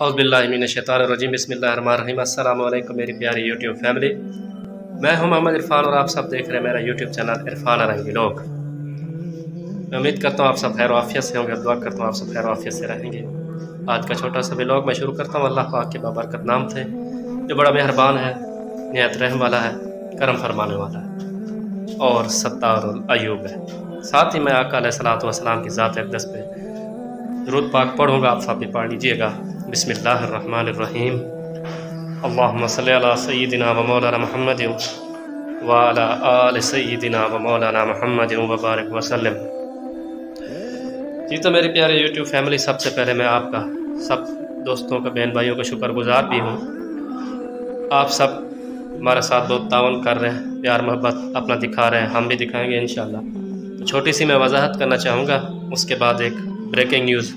औज़ुबिल्लाहिमिनश्शैतानिर्रजीम बिस्मिल्लाहिर्रहमानिर्रहीम। अस्सलामु अलैकुम मेरी प्यारी यूट्यूब फैमिली। मैं हूं मोहम्मद इरफान और आप सब देख रहे हैं मेरा यूट्यूब चैनल इरफान अरंगी लोग। मैं उम्मीद करता हूं आप सब खैर आफियत से होंगे, दुआ करता हूं आप सब खैर आफियत से रहेंगे। आज का छोटा सा व्लॉग मैं शुरू करता हूं अल्लाह पाक के बाबरकत नाम से, जो बड़ा मेहरबान है, निहायत रहम वाला है, करम फरमाने वाला है और सत्तारुल अय्यूब है। साथ ही मैं आका अलैहिस्सलातु वस्सलाम की ज़ात अक़दस पे दुरूद पाक पढ़ूँगा, आप सब भी पढ़ लीजिएगा। बिस्मिल्लाहिर्रहमानिर्रहीम। अल्लाहुम्मा सल्लि अला सय्यिदिना व मौलाना मुहम्मद व अला आलि सय्यिदिना व मौलाना मुहम्मद व बारिक वसल्लम। जी तो मेरी प्यारे यूट्यूब फैमिली, सबसे पहले मैं आपका सब दोस्तों का, बहन भाइयों का शुक्रगुजार भी हूँ। आप सब हमारे साथ बहुत तावन कर रहे हैं, प्यार मोहब्बत अपना दिखा रहे हैं, हम भी दिखाएंगे इंशाल्लाह। तो छोटी सी मैं वजाहत करना चाहूँगा, उसके बाद एक ब्रेकिंग न्यूज़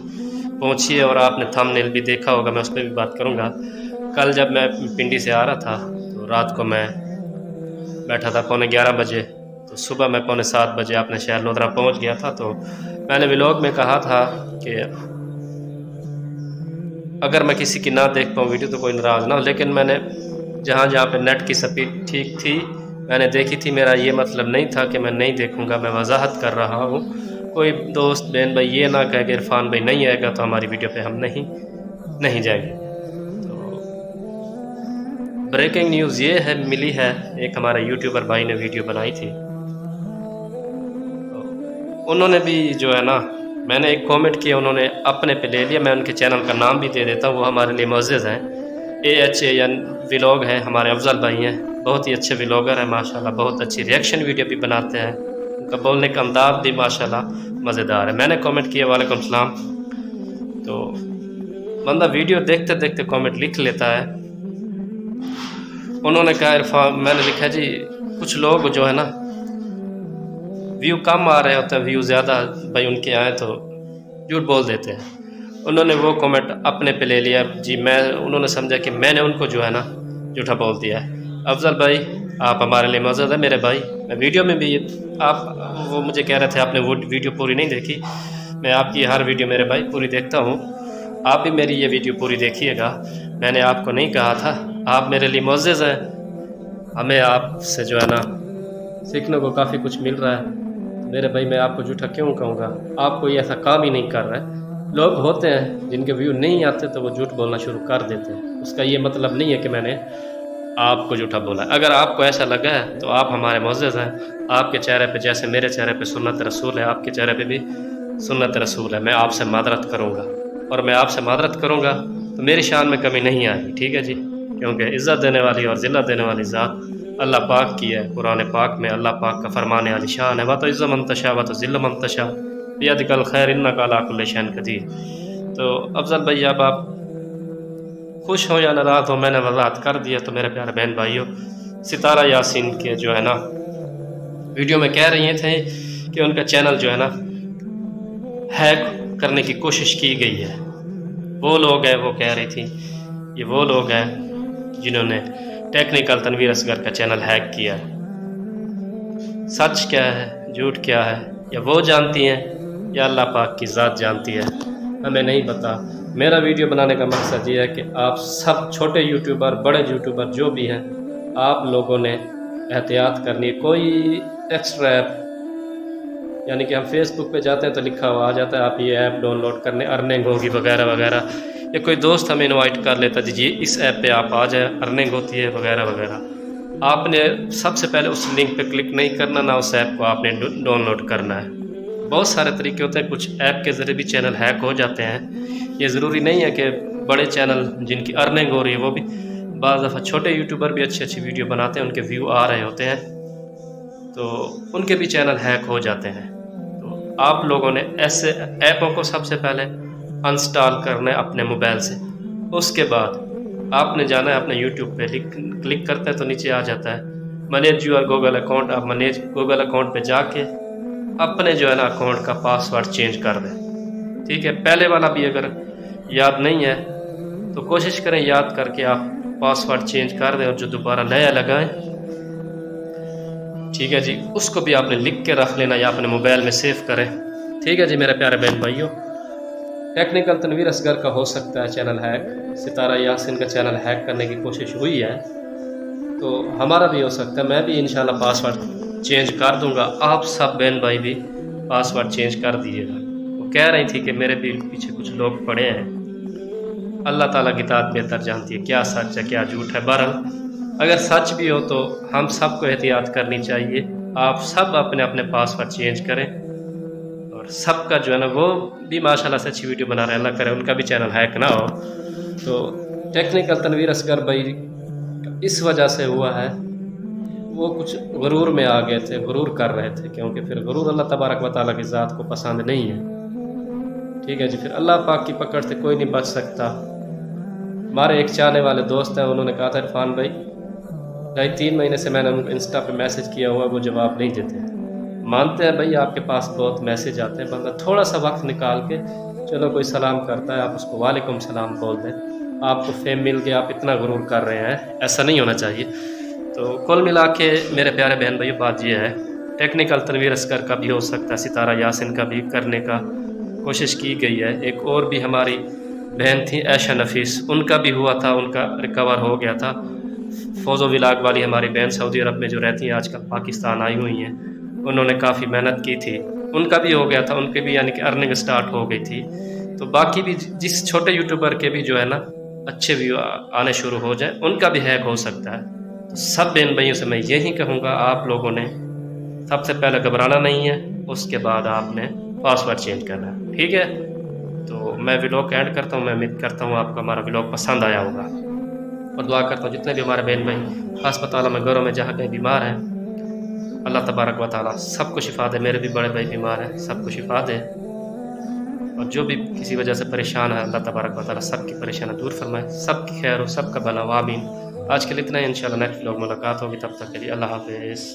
पहुँची है और आपने थंबनेल भी देखा होगा, मैं उस पर भी बात करूँगा। कल जब मैं पिंडी से आ रहा था तो रात को मैं बैठा था पौने 11 बजे, तो सुबह मैं पौने 7 बजे अपने शहर लोधरा पहुँच गया था। तो मैंने व्लॉग में कहा था कि अगर मैं किसी की ना देख पाऊँ वीडियो तो कोई नाराज़ ना हो, लेकिन मैंने जहाँ पे नेट की स्पीड ठीक थी मैंने देखी थी। मेरा ये मतलब नहीं था कि मैं नहीं देखूँगा, मैं वजाहत कर रहा हूँ। कोई दोस्त बहन भाई ये ना कहे कि इरफान भाई नहीं आएगा तो हमारी वीडियो पे हम नहीं जाएंगे। तो ब्रेकिंग न्यूज़ ये है मिली है, एक हमारे यूट्यूबर भाई ने वीडियो बनाई थी, तो उन्होंने भी जो है ना, मैंने एक कमेंट किया, उन्होंने अपने पे ले लिया। मैं उनके चैनल का नाम भी दे देता हूँ, वो हमारे लिए मुअज़्ज़िज़ हैं। AHAN व्लॉग है, हमारे अफजल भाई हैं, बहुत ही अच्छे व्लॉगर हैं माशाल्लाह, बहुत अच्छी रिएक्शन वीडियो भी बनाते हैं, उनका बोलने का अंदाज़ भी माशाल्लाह मज़ेदार है। मैंने कमेंट किया वालेकुम सलाम, तो बंदा वीडियो देखते देखते कमेंट लिख लेता है। उन्होंने कहा इरफान, मैंने लिखा जी कुछ लोग जो है ना व्यू कम आ रहे होते हैं, व्यू ज़्यादा भाई उनके आए तो झूठ बोल देते हैं। उन्होंने वो कमेंट अपने पे ले लिया जी, उन्होंने समझा कि मैंने उनको जो है ना झूठा बोल दिया है। अफजल भाई आप हमारे लिए मौजूद है मेरे भाई। मैं वीडियो में भी वो मुझे कह रहे थे आपने वो वीडियो पूरी नहीं देखी। मैं आपकी हर वीडियो मेरे भाई पूरी देखता हूँ, आप भी मेरी ये वीडियो पूरी देखिएगा। मैंने आपको नहीं कहा था, आप मेरे लिए मुअज़्ज़िज़ हैं, हमें आपसे जो है ना सीखने को काफ़ी कुछ मिल रहा है। मेरे भाई मैं आपको झूठा क्यों कहूँगा, आप कोई ऐसा काम ही नहीं कर रहा है। लोग होते हैं जिनके व्यू नहीं आते तो वो झूठ बोलना शुरू कर देते हैं, उसका ये मतलब नहीं है कि मैंने आपको झूठा बोला। अगर आपको ऐसा लगा है तो आप हमारे मुअज़्ज़िज़ हैं। आपके चेहरे पे जैसे मेरे चेहरे पे सुन्नत रसूल है, आपके चेहरे पे भी सुन्नत रसूल है। मैं आपसे मादरत करूँगा और मैं आपसे मादरत करूँगा तो मेरी शान में कमी नहीं आएगी, ठीक है जी, क्योंकि इज़्ज़त देने वाली और ज़िल्लत देने वाली ज़ात अल्लाह पाक की है। कुरान पाक में अल्लाह पाक का फरमाने वाली शान है, व तो इज़्ज़ मन तशा व तो ज़िल्ल मन तशा बियदिकल खैर इन्नका अला कुल्लि शैइन क़दीर। तो अफजल भाई अब आप खुश हो या नाराज़ हो, मैंने वज़ाहत कर दिया। तो मेरे प्यारे बहन भाइयों, सितारा यासीन के जो है ना वीडियो में कह रही थे कि उनका चैनल जो है ना हैक करने की कोशिश की गई है। वो लोग हैं, वो कह रही थी ये वो लोग हैं जिन्होंने टेक्निकल तनवीर असगर का चैनल हैक किया है। सच क्या है, झूठ क्या है, या वो जानती हैं या अल्लाह पाक की ज़ात जानती है, हमें नहीं पता। मेरा वीडियो बनाने का मकसद ये है कि आप सब छोटे यूट्यूबर, बड़े यूट्यूबर जो भी हैं, आप लोगों ने एहतियात करनी है। कोई एक्स्ट्रा ऐप, यानी कि हम फेसबुक पे जाते हैं तो लिखा हुआ आ जाता है आप ये ऐप डाउनलोड करने, अर्निंग होगी वगैरह वगैरह, या कोई दोस्त हमें इनवाइट कर लेता जी इस ऐप पे आप आ जाए, अर्निंग होती है वगैरह वगैरह। आपने सबसे पहले उस लिंक पे क्लिक नहीं करना, ना उस ऐप को आपने डाउनलोड करना है। बहुत सारे तरीके होते हैं, कुछ ऐप के ज़रिए भी चैनल हैक हो जाते हैं। ये ज़रूरी नहीं है कि बड़े चैनल जिनकी अर्निंग हो रही है, वो भी बाज़ दफ़ा छोटे यूट्यूबर भी अच्छी अच्छी वीडियो बनाते हैं, उनके व्यू आ रहे होते हैं तो उनके भी चैनल हैक हो जाते हैं। तो आप लोगों ने ऐसे ऐपों को सबसे पहले इंस्टॉल करना है अपने मोबाइल से। उसके बाद आपने जाना है अपने यूट्यूब पे, क्लिक करते हैं तो नीचे आ जाता है मैनेज योर गूगल अकाउंट। आप मैनेज गूगल अकाउंट पे जाके अपने जो है ना अकाउंट का पासवर्ड चेंज कर दें, ठीक है। पहले वाला भी अगर याद नहीं है तो कोशिश करें याद करके आप पासवर्ड चेंज कर दें और जो दोबारा नया लगाएं, ठीक है जी, उसको भी आपने लिख के रख लेना या अपने मोबाइल में सेव करें, ठीक है जी मेरे प्यारे बहन भाइयों। टेक्निकल तनवीर असगर का हो सकता है चैनल हैक, सितारा यासिन का चैनल हैक करने की कोशिश हुई है, तो हमारा भी हो सकता है। मैं भी इंशाल्लाह पासवर्ड चेंज कर दूंगा, आप सब बहन भाई भी पासवर्ड चेंज कर दीजिएगा। वो कह रही थी कि मेरे भी पीछे कुछ लोग पड़े हैं। अल्लाह ताला की ज़ात बेहतर जानती है क्या सच है क्या झूठ है। बहरहाल अगर सच भी हो तो हम सबको एहतियात करनी चाहिए। आप सब अपने अपने पासवर्ड चेंज करें, और सबका जो है ना वो भी माशाल्लाह से अच्छी वीडियो बना रहे हैं, अल्लाह करे उनका भी चैनल हैक ना हो। तो टेक्निकल तनवीर असगर भाई इस वजह से हुआ है, वो कुछ गुरूर में आ गए थे, गुरूर कर रहे थे, क्योंकि फिर गुरूर अल्लाह तबारक व तआला की ज़ात को पसंद नहीं है। ठीक है जी, फिर अल्लाह पाक की पकड़ से कोई नहीं बच सकता। हमारे एक चाहने वाले दोस्त हैं, उन्होंने कहा था इरफान भाई 2.5-3 महीने से मैंने उनको इंस्टा पे मैसेज किया हुआ है, वो जवाब नहीं देते हैं। मानते हैं भाई आपके पास बहुत मैसेज आते हैं, बंदा थोड़ा सा वक्त निकाल के चलो कोई सलाम करता है, आप उसको वालेकुम सलाम बोल दें। आपको फेम मिल गया, आप इतना गुरूर कर रहे हैं, ऐसा नहीं होना चाहिए। तो कुल मिला के मेरे प्यारे बहन भाइयों बात यह है, टेक्निकल तनवीर असगर का भी हो सकता है, सितारा यासिन का भी करने का कोशिश की गई है। एक और भी हमारी बहन थी ऐशा नफीस, उनका भी हुआ था, उनका रिकवर हो गया था। फ़ोज़ो विलाग वाली हमारी बहन सऊदी अरब में जो रहती हैं, आजकल पाकिस्तान आई हुई हैं, उन्होंने काफ़ी मेहनत की थी, उनका भी हो गया था, उनके भी यानी कि अर्निंग स्टार्ट हो गई थी। तो बाकी भी जिस छोटे यूट्यूबर के भी जो है ना अच्छे व्यू आने शुरू हो जाए, उनका भी हैक हो सकता है। तो सब बहन भाइयों से मैं यही कहूँगा, आप लोगों ने सबसे पहले घबराना नहीं है, उसके बाद आपने पासवर्ड चेंज करना है। ठीक है, तो मैं व्लॉग एंड करता हूँ। मैं उम्मीद करता हूँ आपको हमारा व्लॉग पसंद आया होगा, और दुआ करता हूँ जितने भी हमारे बहन भाई अस्पतालों में घरों में जहाँ कहीं बीमार हैं, अल्लाह तबारक व तआला सबको शिफा दे। मेरे भी बड़े भाई बीमार हैं, सबको शिफा दे, और जो भी किसी वजह से परेशान है अल्लाह तबारक व तआला सबकी परेशानी दूर फरमाए, सबकी खैर हो, सबका भला। आमीन। आज के लिए इतना ही, इंशाल्लाह नेक्स्ट व्लॉग मुलाकात होगी, तब तक के लिए अल्लाह हाफ़िज़।